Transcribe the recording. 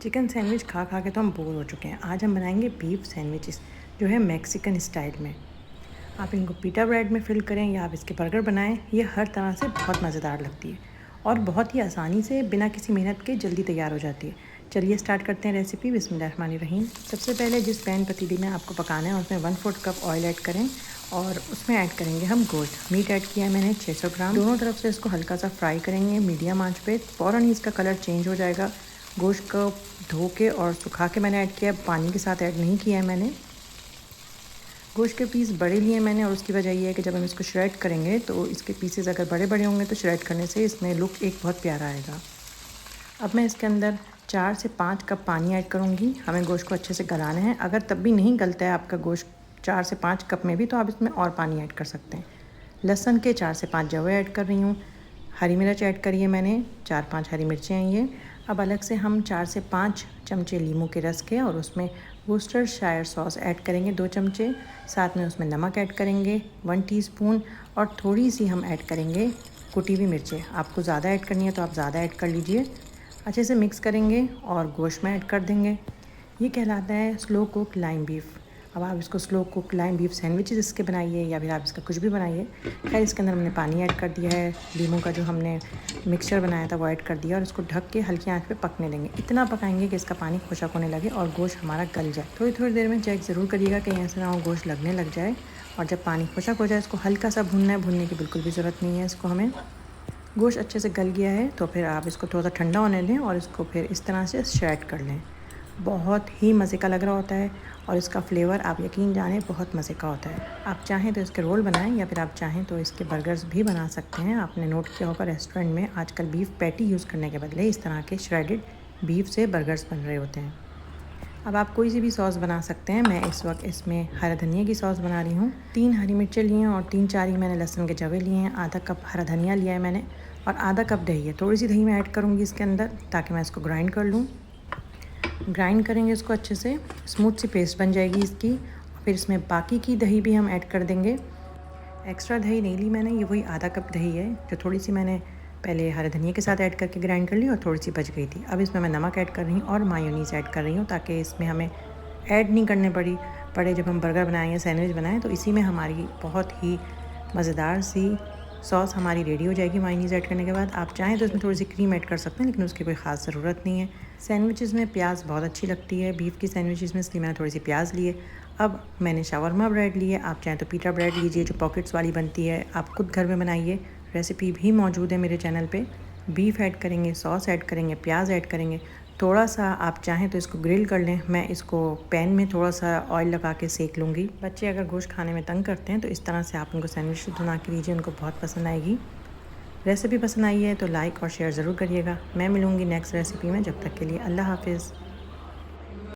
Chicken sandwich खा खा के तो हम बोर हो चुके हैं। आज हम बनाएंगे बीफ सैंडविचेस जो है मैक्सिकन स्टाइल में। आप इनको पिटा ब्रेड में फिल करें या आप इसके बर्गर बनाएं, ये हर तरह से बहुत मज़ेदार लगती है और बहुत ही आसानी से बिना किसी मेहनत के जल्दी तैयार हो जाती है। चलिए स्टार्ट करते हैं रेसिपी। बिस्मिल्लाहिर्रहमानिर्रहीम। सबसे पहले जिस पैन पतीली में आपको पकाना है उसमें 1/4 कप ऑयल ऐड करें और उसमें ऐड करेंगे हम गोश्त। मीट ऐड किया है मैंने 600 ग्राम। दोनों तरफ से इसको हल्का सा फ्राई करेंगे मीडियम आंच पे। फ़ौरन ही इसका कलर चेंज हो जाएगा। गोश्त को धो के और सुखा के मैंने ऐड किया है, पानी के साथ ऐड नहीं किया है मैंने। गोश्त के पीस बड़े लिए मैंने और उसकी वजह ये है कि जब हम इसको श्रेड करेंगे तो इसके पीसेस अगर बड़े बड़े होंगे तो श्रेड करने से इसमें लुक एक बहुत प्यारा आएगा। अब मैं इसके अंदर 4 से 5 कप पानी ऐड करूँगी। हमें गोश्त को अच्छे से गलाना है। अगर तब भी नहीं गलता है आपका गोश्त 4 से 5 कप में भी, तो आप इसमें और पानी ऐड कर सकते हैं। लहसुन के 4 से 5 जवे ऐड कर रही हूँ। हरी मिर्च ऐड करी है मैंने, 4-5 हरी मिर्चें हैं ये। अब अलग से हम 4 से 5 चमचे लीमू के रस के और उसमें वुस्टरशायर सॉस ऐड करेंगे 2 चमचे। साथ में उसमें नमक ऐड करेंगे 1 टीस्पून और थोड़ी सी हम ऐड करेंगे कुटी हुई मिर्चें। आपको ज़्यादा ऐड करनी है तो आप ज़्यादा ऐड कर लीजिए। अच्छे से मिक्स करेंगे और गोश्त में ऐड कर देंगे। ये कहलाता है स्लो कुक लाइम बीफ। अब आप इसको slow cook lime beef sandwiches इसके बनाइए या फिर आप इसका कुछ भी बनाइए। खैर, इसके अंदर हमने पानी ऐड कर दिया है। लीमू का जो हमने मिक्सचर बनाया था वो ऐड कर दिया और इसको ढक के हल्की आंच पे पकने देंगे। इतना पकाएंगे कि इसका पानी खुशक होने लगे और गोश्त हमारा गल जाए। थोड़ी थोड़ी देर में चेक ज़रूर करिएगा कहीं ऐसा ना हो गोश्त लगने लग जाए। और जब पानी खुशक हो जाए इसको हल्का सा भूनना है, भूनने की बिल्कुल भी ज़रूरत नहीं है इसको हमें। गोश्त अच्छे से गल गया है तो फिर आप इसको थोड़ा सा ठंडा होने दें और इसको फिर इस तरह से श्रेड कर लें। बहुत ही मज़े का लग रहा होता है और इसका फ्लेवर आप यकीन जानें बहुत मज़े का होता है। आप चाहें तो इसके रोल बनाएं या फिर आप चाहें तो इसके बर्गर्स भी बना सकते हैं। आपने नोट किया होगा रेस्टोरेंट में आजकल बीफ पैटी यूज़ करने के बदले इस तरह के श्रेडेड बीफ से बर्गर्स बन रहे होते हैं। अब आप कोई सी भी सॉस बना सकते हैं। मैं इस वक्त इसमें हरा धनिया की सॉस बना रही हूँ। 3 हरी मिर्चें लिए हैं और 3-4 ही मैंने लहसुन के जवे लिए हैं। आधा कप हरा धनिया लिया है मैंने और आधा कप दही है। थोड़ी सी दही मैं ऐड करूँगी इसके अंदर ताकि मैं इसको ग्राइंड कर लूँ। ग्राइंड करेंगे इसको अच्छे से, स्मूथ सी पेस्ट बन जाएगी इसकी। फिर इसमें बाकी की दही भी हम ऐड कर देंगे। एक्स्ट्रा दही नहीं ली मैंने, ये वही आधा कप दही है जो थोड़ी सी मैंने पहले हरे धनिया के साथ ऐड करके ग्राइंड कर ली और थोड़ी सी बच गई थी। अब इसमें मैं नमक ऐड कर रही हूँ और मायोनीज़ ऐड कर रही हूँ ताकि इसमें हमें ऐड नहीं करने पड़े जब हम बर्गर बनाएं या सैंडविच बनाएं। तो इसी में हमारी बहुत ही मज़ेदार सी सॉस हमारी रेडी हो जाएगी मायोनीज़ ऐड करने के बाद। आप चाहें तो इसमें थोड़ी सी क्रीम ऐड कर सकते हैं लेकिन उसकी कोई ख़ास ज़रूरत नहीं है। सैंडविचेस में प्याज बहुत अच्छी लगती है बीफ की सैंडविचेस में, इसलिए मैंने थोड़ी सी प्याज लिए। अब मैंने शावरमा ब्रेड लिए, आप चाहें तो पीटा ब्रेड लीजिए जो पॉकेट्स वाली बनती है। आप खुद घर में बनाइए, रेसिपी भी मौजूद है मेरे चैनल पे। बीफ ऐड करेंगे, सॉस ऐड करेंगे, प्याज ऐड करेंगे। थोड़ा सा आप चाहें तो इसको ग्रिल कर लें। मैं इसको पैन में थोड़ा सा ऑयल लगा के सेक लूँगी। बच्चे अगर गोश्त खाने में तंग करते हैं तो इस तरह से आप उनको सैंडविच बना के दीजिए, उनको बहुत पसंद आएगी। रेसिपी पसंद आई है तो लाइक और शेयर ज़रूर करिएगा। मैं मिलूँगी नेक्स्ट रेसिपी में, जब तक के लिए अल्लाह हाफिज़।